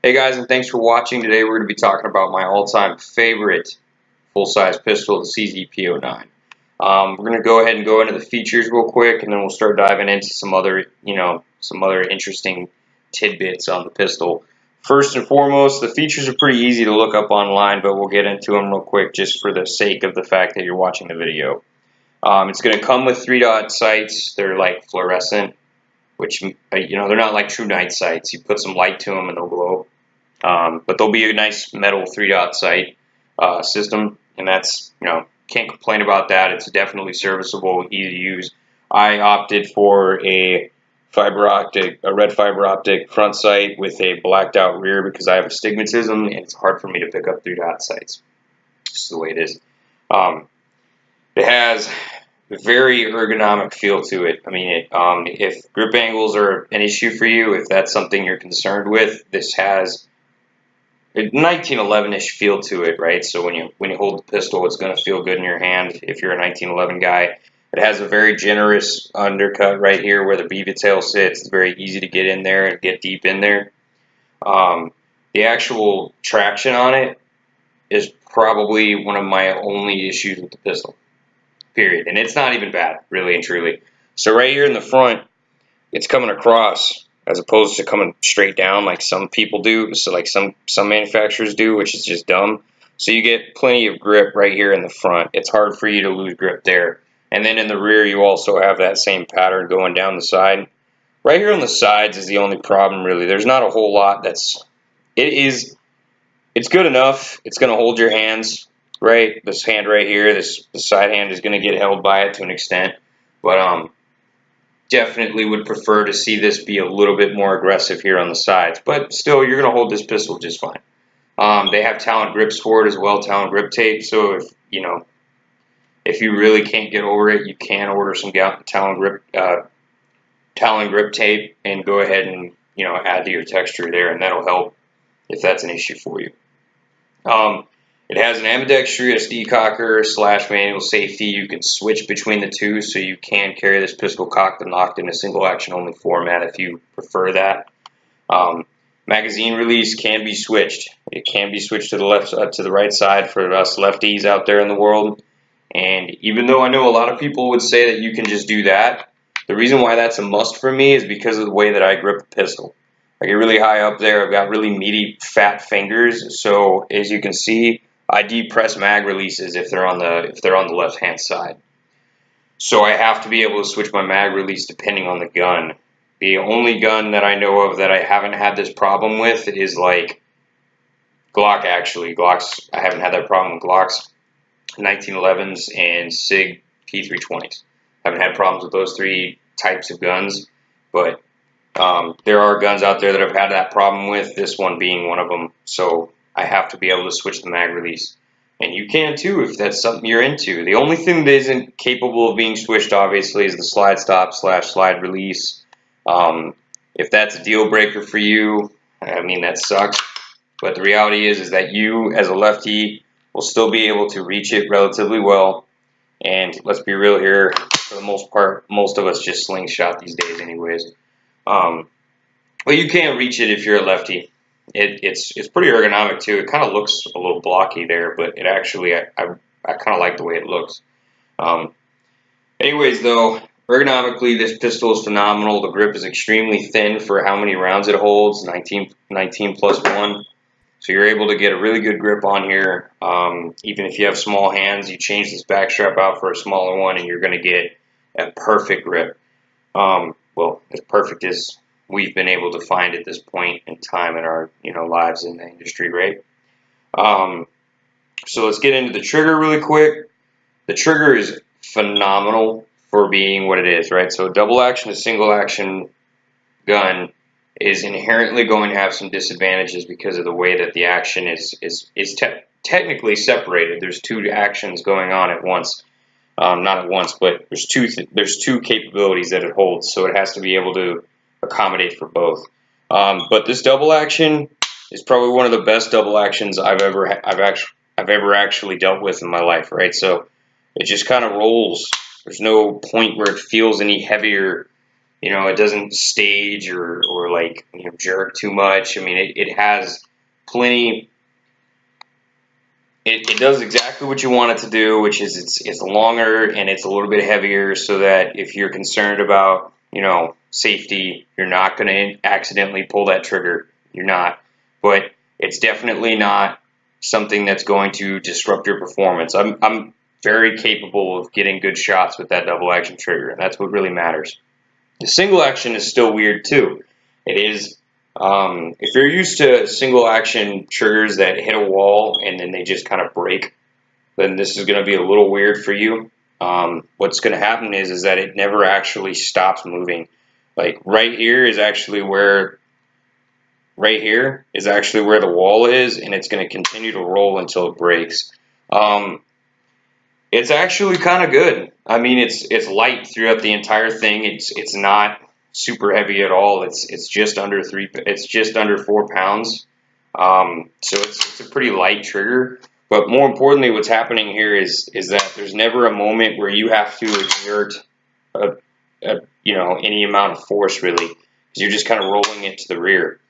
Hey guys, and thanks for watching. Today we're going to be talking about my all-time favorite full-size pistol, the CZ P09. We're going to go ahead and go into the features real quick, and then we'll start diving into some other interesting tidbits on the pistol. First and foremost, the features are pretty easy to look up online, but we'll get into them real quick just for the sake of the fact that you're watching the video. It's going to come with 3-dot sights. They're like fluorescent, which, they're not like true night sights. You put some light to them and they'll glow. But they'll be a nice metal 3-dot sight system, and that's, can't complain about that. It's definitely serviceable, easy to use. I opted for a red fiber optic front sight with a blacked out rear because I have astigmatism and it's hard for me to pick up 3-dot sights. Just the way it is. It has a very ergonomic feel to it. I mean, if grip angles are an issue for you, if that's something you're concerned with, this has a 1911-ish feel to it, right? So when you hold the pistol, it's going to feel good in your hand if you're a 1911 guy. It has a very generous undercut right here where the beaver tail sits. It's very easy to get in there and get deep in there. The actual traction on it is probably one of my only issues with the pistol, period. And it's not even bad, really and truly. So right here in the front, it's coming across as opposed to coming straight down like some people do, so like some manufacturers do, which is just dumb. So you get plenty of grip right here in the front. It's hard for you to lose grip there. And then in the rear, you also have that same pattern going down the side. Right here on the sides is the only problem, really. There's not a whole lot it's good enough. It's going to hold your hands, right? This hand right here, the side hand is going to get held by it to an extent. But definitely would prefer to see this be a little bit more aggressive here on the sides. But still, you're going to hold this pistol just fine. They have Talon grips for it as well, Talon grip tape. So if you really can't get over it, you can order some Talon grip tape and go ahead and add to your texture there, and that'll help if that's an issue for you. It has an Ambidextrous Decocker / manual safety. You can switch between the two, so you can carry this pistol cocked and locked in a single action only format if you prefer that. Magazine release can be switched. It can be switched to the left, to the right side for us lefties out there in the world. And even though I know a lot of people would say that you can just do that, the reason why that's a must for me is because of the way that I grip the pistol. I get really high up there. I've got really meaty, fat fingers. So as you can see, I depress mag releases if they're on the left-hand side. So I have to be able to switch my mag release depending on the gun. The only gun that I know of that I haven't had this problem with is like Glock. Actually, Glocks. I haven't had that problem with Glocks, 1911s, and SIG P320s. I haven't had problems with those three types of guns, but there are guns out there that I've had that problem with, this one being one of them. So I have to be able to switch the mag release. And you can too if that's something you're into. The only thing that isn't capable of being switched, obviously, is the slide stop / slide release. If that's a deal breaker for you, I mean, that sucks. But the reality is that you, as a lefty, will still be able to reach it relatively well. And let's be real here, for the most part, most of us just slingshot these days anyways. But you can reach it if you're a lefty. It's pretty ergonomic too. It kind of looks a little blocky there, but it actually, I kind of like the way it looks. Anyways though, ergonomically this pistol is phenomenal. The grip is extremely thin for how many rounds it holds, 19 plus 1. So you're able to get a really good grip on here. Even if you have small hands, you change this back strap out for a smaller one and you're going to get a perfect grip. Well, as perfect as we've been able to find at this point in time in our lives in the industry, right? So let's get into the trigger really quick. The trigger is phenomenal for being what it is, right? So a double action to single action gun is inherently going to have some disadvantages because of the way that the action is technically separated. There's two actions going on at once. Not at once, but there's two capabilities that it holds, so it has to be able to accommodate for both. But this double action is probably one of the best double actions I've ever actually dealt with in my life, right? So it just kind of rolls. There's no point where it feels any heavier You know, it doesn't stage or like, you know, jerk too much. I mean, it has plenty. It does exactly what you want it to do, which is it's longer and it's a little bit heavier, so that if you're concerned about, you know, safety, you're not going to accidentally pull that trigger. You're not. But it's definitely not something that's going to disrupt your performance. I'm very capable of getting good shots with that double action trigger, and that's what really matters. The single action is still weird too. It is, if you're used to single action triggers that hit a wall and then they just kind of break, then this is going to be a little weird for you. What's going to happen is that it never actually stops moving. Like right here is actually where the wall is, and it's going to continue to roll until it breaks. It's actually kind of good. I mean, it's light throughout the entire thing. It's not super heavy at all. It's just under 4 pounds. So it's a pretty light trigger. But more importantly, what's happening here is that there's never a moment where you have to exert you know, any amount of force really, because you're just kind of rolling it to the rear.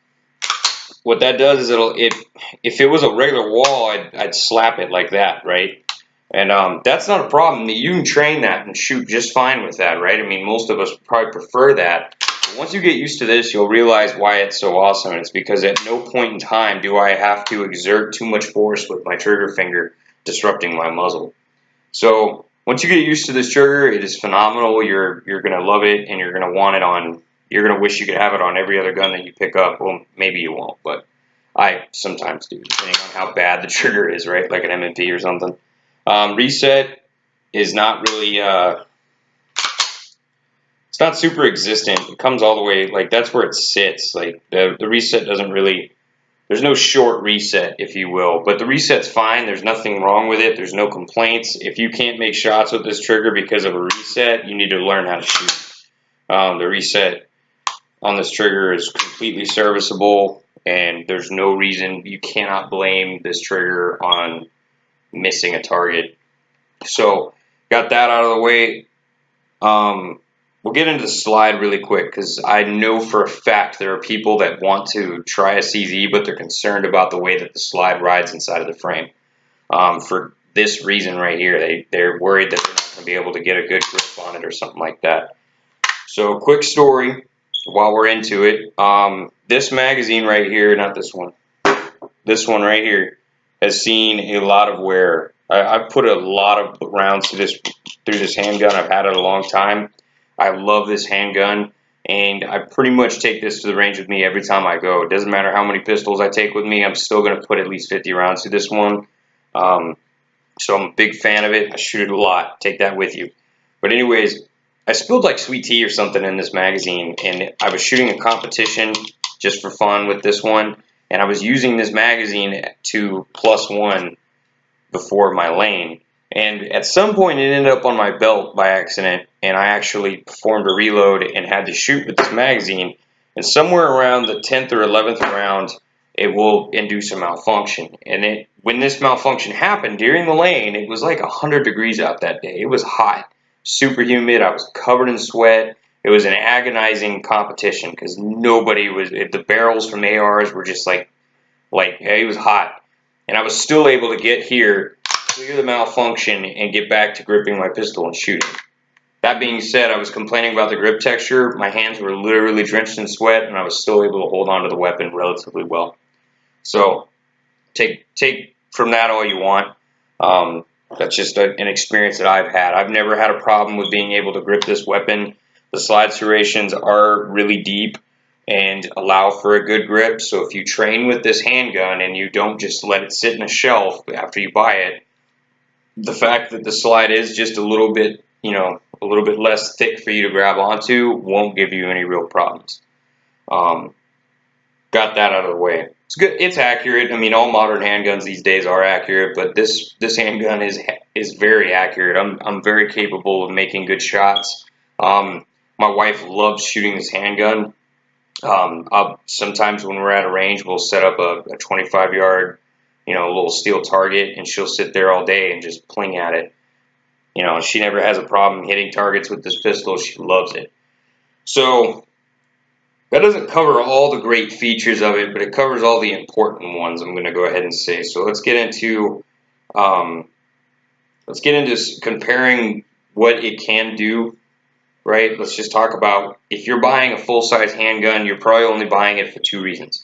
What that does is if it was a regular wall, I'd slap it like that, right? And that's not a problem. You can train that and shoot just fine with that, right? I mean, most of us probably prefer that. But once you get used to this, you'll realize why it's so awesome. It's because at no point in time do I have to exert too much force with my trigger finger, disrupting my muzzle. So once you get used to this trigger, it is phenomenal. You're gonna love it, and you're gonna want it on. You're gonna wish you could have it on every other gun that you pick up. Well, maybe you won't, but I sometimes do, depending on how bad the trigger is, right? Like an M&P or something. Reset is not really, it's not super existent. It comes all the way, like that's where it sits. Like the reset doesn't really, there's no short reset, if you will. But the reset's fine. There's nothing wrong with it. There's no complaints. If you can't make shots with this trigger because of a reset, you need to learn how to shoot. The reset on this trigger is completely serviceable, and there's no reason, you cannot blame this trigger on missing a target. So got that out of the way. We'll get into the slide really quick, because I know for a fact there are people that want to try a CZ, but they're concerned about the way that the slide rides inside of the frame. For this reason right here, they're worried that they're not going to be able to get a good grip on it or something like that. So quick story while we're into it. This magazine right here, not this one, this one right here, has seen a lot of wear. I've put a lot of rounds through this handgun. I've had it a long time. I love this handgun, and I pretty much take this to the range with me every time I go. It doesn't matter how many pistols I take with me, I'm still going to put at least 50 rounds through this one. So I'm a big fan of it. I shoot it a lot. Take that with you. But anyways, I spilled like sweet tea or something in this magazine, and I was shooting a competition just for fun with this one, and I was using this magazine to +1 before my lane. And at some point it ended up on my belt by accident, and I actually performed a reload and had to shoot with this magazine. And somewhere around the 10th or 11th round, it will induce a malfunction. And when this malfunction happened during the lane, it was like 100 degrees out that day. It was hot, super humid. I was covered in sweat. It was an agonizing competition because nobody was. The barrels from ARs were just like it was hot, and I was still able to get here, clear the malfunction, and get back to gripping my pistol and shooting. That being said, I was complaining about the grip texture. My hands were literally drenched in sweat, and I was still able to hold on to the weapon relatively well. So take from that all you want. That's just an experience that I've had. I've never had a problem with being able to grip this weapon. The slide serrations are really deep and allow for a good grip. So if you train with this handgun and you don't just let it sit in a shelf after you buy it, the fact that the slide is just a little bit, you know, a little bit less thick for you to grab onto won't give you any real problems. Got that out of the way. It's good. It's accurate. I mean, all modern handguns these days are accurate, but this handgun is very accurate. I'm very capable of making good shots. My wife loves shooting this handgun. Sometimes when we're at a range, we'll set up a 25-yard, you know, little steel target, and she'll sit there all day and just pling at it. You know, she never has a problem hitting targets with this pistol. She loves it. So that doesn't cover all the great features of it, but it covers all the important ones, I'm going to go ahead and say. So let's get into comparing what it can do, right? Let's just talk about, if you're buying a full-size handgun, you're probably only buying it for 2 reasons,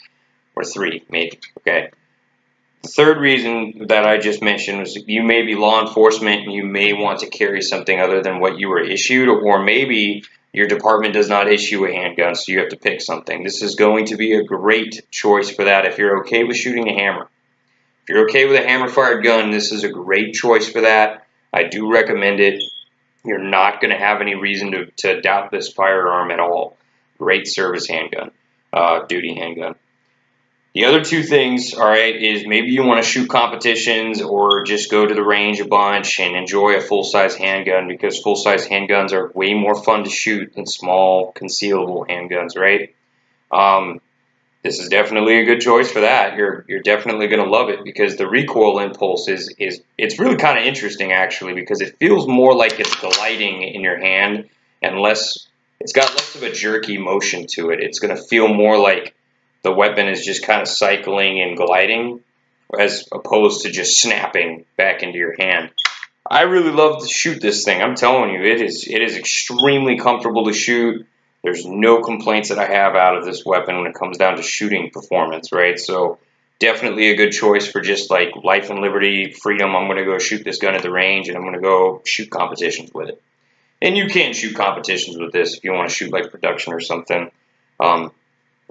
or 3 maybe, okay? The third reason that I just mentioned was you may be law enforcement and you may want to carry something other than what you were issued, or maybe your department does not issue a handgun, so you have to pick something. This is going to be a great choice for that if you're okay with shooting a hammer. If you're okay with a hammer-fired gun, this is a great choice for that. I do recommend it. You're not going to have any reason to doubt this firearm at all. Great service handgun, duty handgun. The other 2 things, all right, is maybe you want to shoot competitions or just go to the range a bunch and enjoy a full-size handgun, because full-size handguns are way more fun to shoot than small concealable handguns, right? This is definitely a good choice for that. You're definitely going to love it, because the recoil impulse it's really kind of interesting actually, because it feels more like it's gliding in your hand and it's got less of a jerky motion to it. It's going to feel more like the weapon is just kind of cycling and gliding, as opposed to just snapping back into your hand. I really love to shoot this thing. I'm telling you, it is extremely comfortable to shoot. There's no complaints that I have out of this weapon when it comes down to shooting performance, right? So definitely a good choice for just like life and liberty, freedom. I'm going to go shoot this gun at the range and I'm going to go shoot competitions with it. And you can shoot competitions with this if you want to shoot like production or something.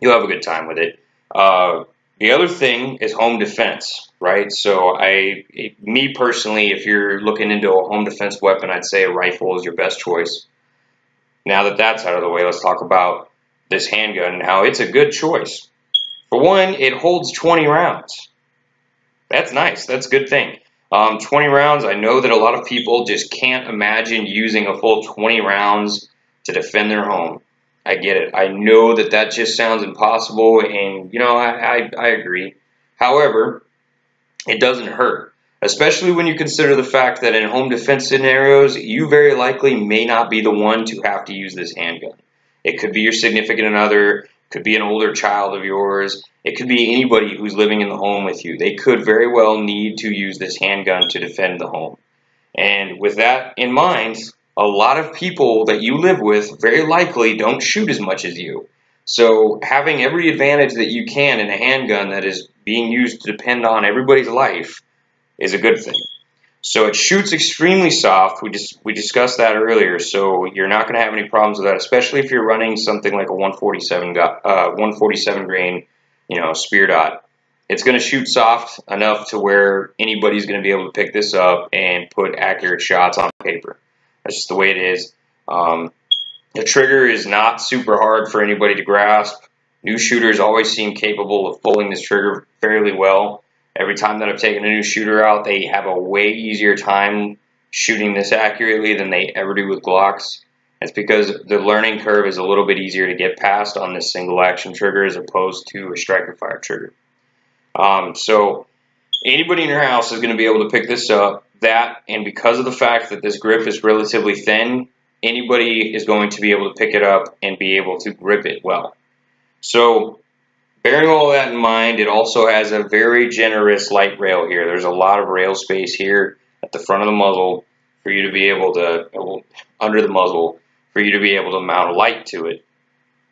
You'll have a good time with it. The other thing is home defense, right? So me personally, if you're looking into a home defense weapon, I'd say a rifle is your best choice. Now that that's out of the way, let's talk about this handgun and how it's a good choice. For one, it holds 20 rounds. That's nice. That's a good thing. 20 rounds, I know that a lot of people just can't imagine using a full 20 rounds to defend their home. I get it. I know that that just sounds impossible, and, you know, I agree. However, it doesn't hurt, especially when you consider the fact that in home defense scenarios, you very likely may not be the one to have to use this handgun. It could be your significant other, could be an older child of yours, it could be anybody who's living in the home with you. They could very well need to use this handgun to defend the home. And with that in mind, a lot of people that you live with very likely don't shoot as much as you. So having every advantage that you can in a handgun that is being used to depend on everybody's life is a good thing. So it shoots extremely soft. We discussed that earlier, so you're not going to have any problems with that, especially if you're running something like a 147 grain, you know, spear dot. It's going to shoot soft enough to where anybody's going to be able to pick this up and put accurate shots on paper. That's just the way it is. The trigger is not super hard for anybody to grasp. New shooters always seem capable of pulling this trigger fairly well. Every time that I've taken a new shooter out, they have a way easier time shooting this accurately than they ever do with Glocks. It's because the learning curve is a little bit easier to get past on this single action trigger as opposed to a striker fire trigger. So anybody in your house is going to be able to pick this up. And because of the fact that this grip is relatively thin, anybody is going to be able to pick it up and be able to grip it well. So bearing all that in mind, it also has a very generous light rail here. There's a lot of rail space here at the front of the muzzle for you to be able to, under the muzzle, for you to be able to mount a light to it.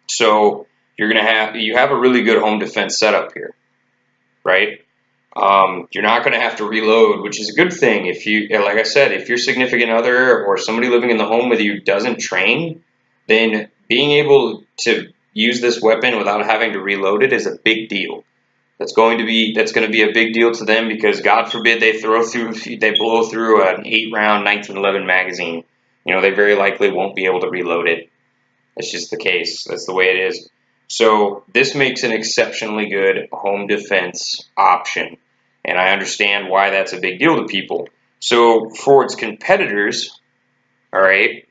So you have a really good home defense setup here, right? You're not going to have to reload, which is a good thing. If you, like I said, if your significant other or somebody living in the home with you doesn't train, then being able to use this weapon without having to reload it is a big deal. That's going to be a big deal to them, because God forbid they blow through an 8-round 1911 magazine. You know, they very likely won't be able to reload it. That's just the case. That's the way it is. So this makes an exceptionally good home defense option, and I understand why that's a big deal to people. So for its competitors, all right,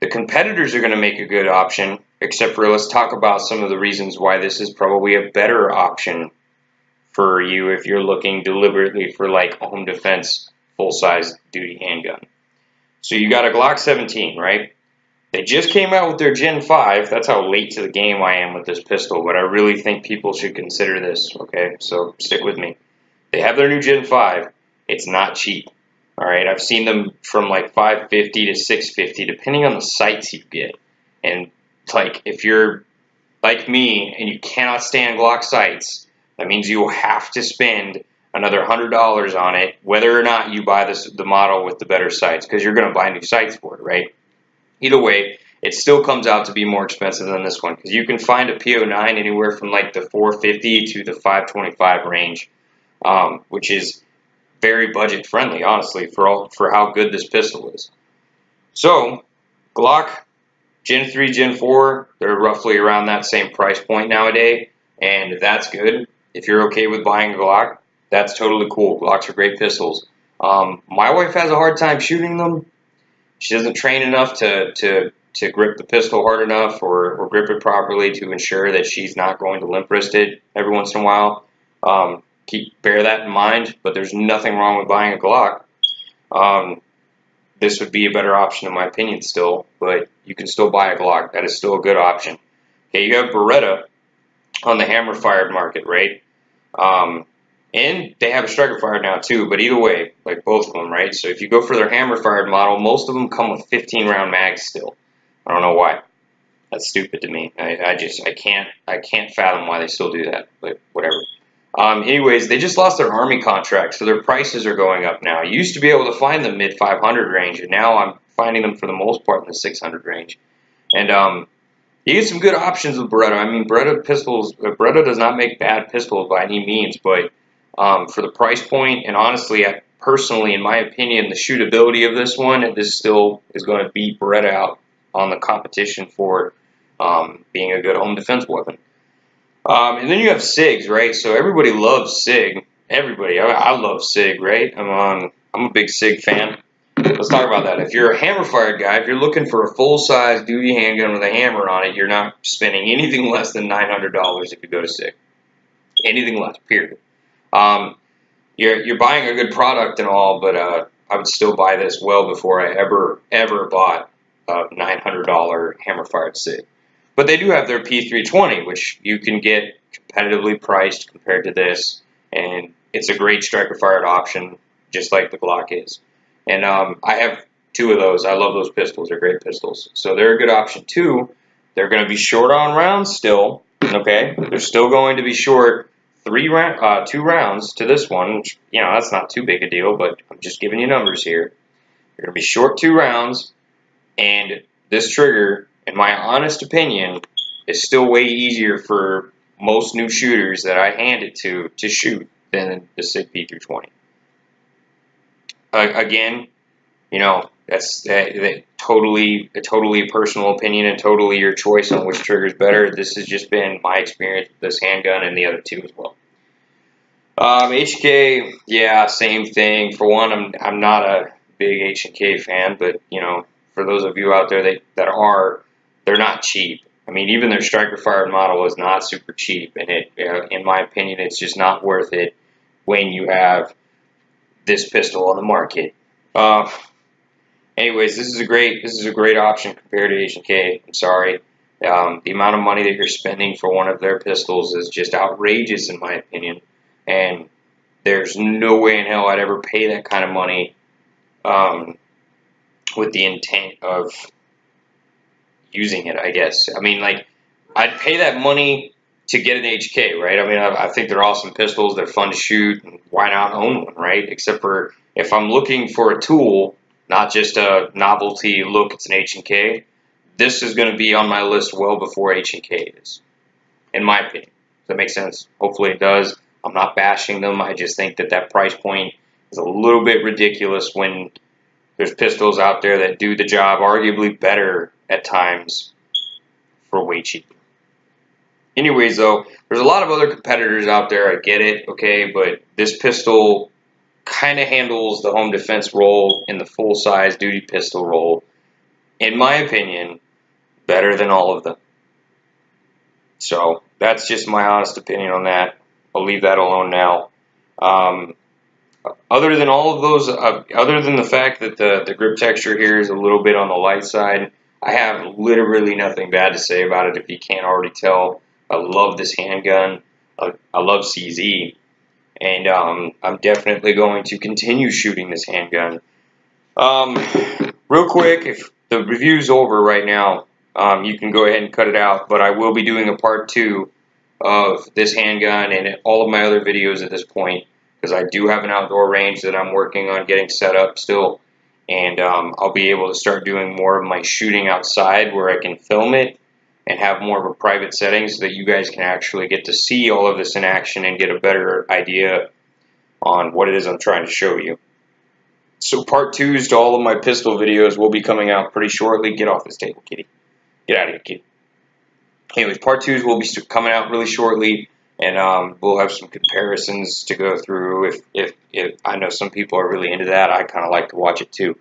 the competitors are going to make a good option, except for, let's talk about some of the reasons why this is probably a better option for you if you're looking deliberately for like a home defense full-size duty handgun. So you got a Glock 17, right? They just came out with their Gen 5. That's how late to the game I am with this pistol, but I really think people should consider this, okay? So stick with me. They have their new Gen 5. It's not cheap, all right? I've seen them from like $550 to $650, depending on the sights you get. And like, if you're like me and you cannot stand Glock sights, that means you will have to spend another $100 on it, whether or not you buy the model with the better sights, because you're going to buy new sights for it, right? Either way, it still comes out to be more expensive than this one, because you can find a P09 anywhere from like the $450 to the $525 range, which is very budget friendly, honestly, for how good this pistol is. So, Glock Gen 3, Gen 4, they're roughly around that same price point nowadays, and that's good. If you're okay with buying a Glock, that's totally cool. Glocks are great pistols. My wife has a hard time shooting them. She doesn't train enough to grip the pistol hard enough or grip it properly to ensure that she's not going to limp wrist it every once in a while. Bear that in mind, but there's nothing wrong with buying a Glock. This would be a better option in my opinion still, but you can still buy a Glock. That is still a good option. Okay, you have Beretta on the hammer-fired market, right? And they have a striker fired now too, but either way, like both of them, right? So if you go for their hammer fired model, most of them come with 15-round mags still. I don't know why. That's stupid to me. I can't fathom why they still do that, but whatever. Anyways, they just lost their Army contract, so their prices are going up now. You used to be able to find them mid 500 range, and now I'm finding them for the most part in the 600 range. And you get some good options with Beretta. I mean, Beretta does not make bad pistols by any means, but for the price point, and honestly, personally, in my opinion, the shootability of this one, this still is going to beat Beretta out on the competition for being a good home defense weapon. And then you have SIGs, right? So everybody loves SIG. Everybody, I love SIG, right? I'm a big SIG fan. Let's talk about that. If you're a hammer-fired guy, if you're looking for a full-size duty handgun with a hammer on it, you're not spending anything less than $900 if you go to SIG. Anything less, period. You're buying a good product and all, but I would still buy this well before I ever bought a $900 hammer-fired SIG. But they do have their P320, which you can get competitively priced compared to this, and it's a great striker-fired option, just like the Glock is. And I have two of those. I love those pistols. They're great pistols. So they're a good option too. They're going to be short on rounds still. Okay, they're still going to be short 2 rounds to this one, which, you know, that's not too big a deal, but I'm just giving you numbers here. You're going to be short 2 rounds, and this trigger, in my honest opinion, is still way easier for most new shooters that I hand it to shoot than the SIG P320. Again, you know, that's totally a personal opinion and totally your choice on which trigger is better. This has just been my experience with this handgun and the other two as well. HK, yeah, same thing. For one, I'm not a big H&K fan, but you know, for those of you out there that are, they're not cheap. I mean, even their striker fired model is not super cheap, and in my opinion, it's just not worth it when you have this pistol on the market. Anyways, this is a great option compared to H&K. I'm sorry. The amount of money that you're spending for one of their pistols is just outrageous in my opinion, and there's no way in hell I'd ever pay that kind of money with the intent of using it, I guess. I mean, like, I'd pay that money to get an HK, right? I mean, I think they're awesome pistols. They're fun to shoot, and why not own one, right? Except for if I'm looking for a tool, not just a novelty, look, it's an H&K, this is going to be on my list well before H&K is, in my opinion. Does that make sense? Hopefully it does. I'm not bashing them. I just think that price point is a little bit ridiculous when there's pistols out there that do the job arguably better at times for way cheaper. Anyways, though, there's a lot of other competitors out there. I get it, okay, but this pistol kind of handles the home defense role in the full-size duty pistol role, in my opinion, better than all of them. So that's just my honest opinion on that. I'll leave that alone now. Other than all of those, other than the fact that the grip texture here is a little bit on the light side, I have literally nothing bad to say about it if you can't already tell. I love this handgun. I love CZ, and I'm definitely going to continue shooting this handgun. Real quick, if the review's over right now, you can go ahead and cut it out, but I will be doing a part 2 of this handgun and all of my other videos at this point, because I do have an outdoor range that I'm working on getting set up still, and I'll be able to start doing more of my shooting outside where I can film it and have more of a private setting so that you guys can actually get to see all of this in action and get a better idea on what it is I'm trying to show you. So part 2s to all of my pistol videos will be coming out pretty shortly. Get off this table, kitty. Get out of here, kitty. Anyways, part 2s will be coming out really shortly, and we'll have some comparisons to go through. If I know some people are really into that, I kind of like to watch it too.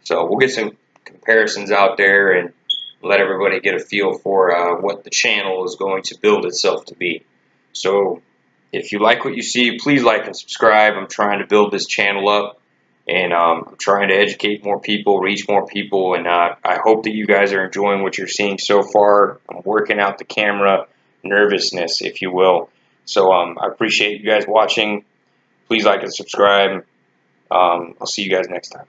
So we'll get some comparisons out there and let everybody get a feel for what the channel is going to build itself to be. So if you like what you see, please like and subscribe. I'm trying to build this channel up, and I'm trying to educate more people, reach more people, and I hope that you guys are enjoying what you're seeing so far. I'm working out the camera nervousness, if you will. So I appreciate you guys watching. Please like and subscribe. I'll see you guys next time.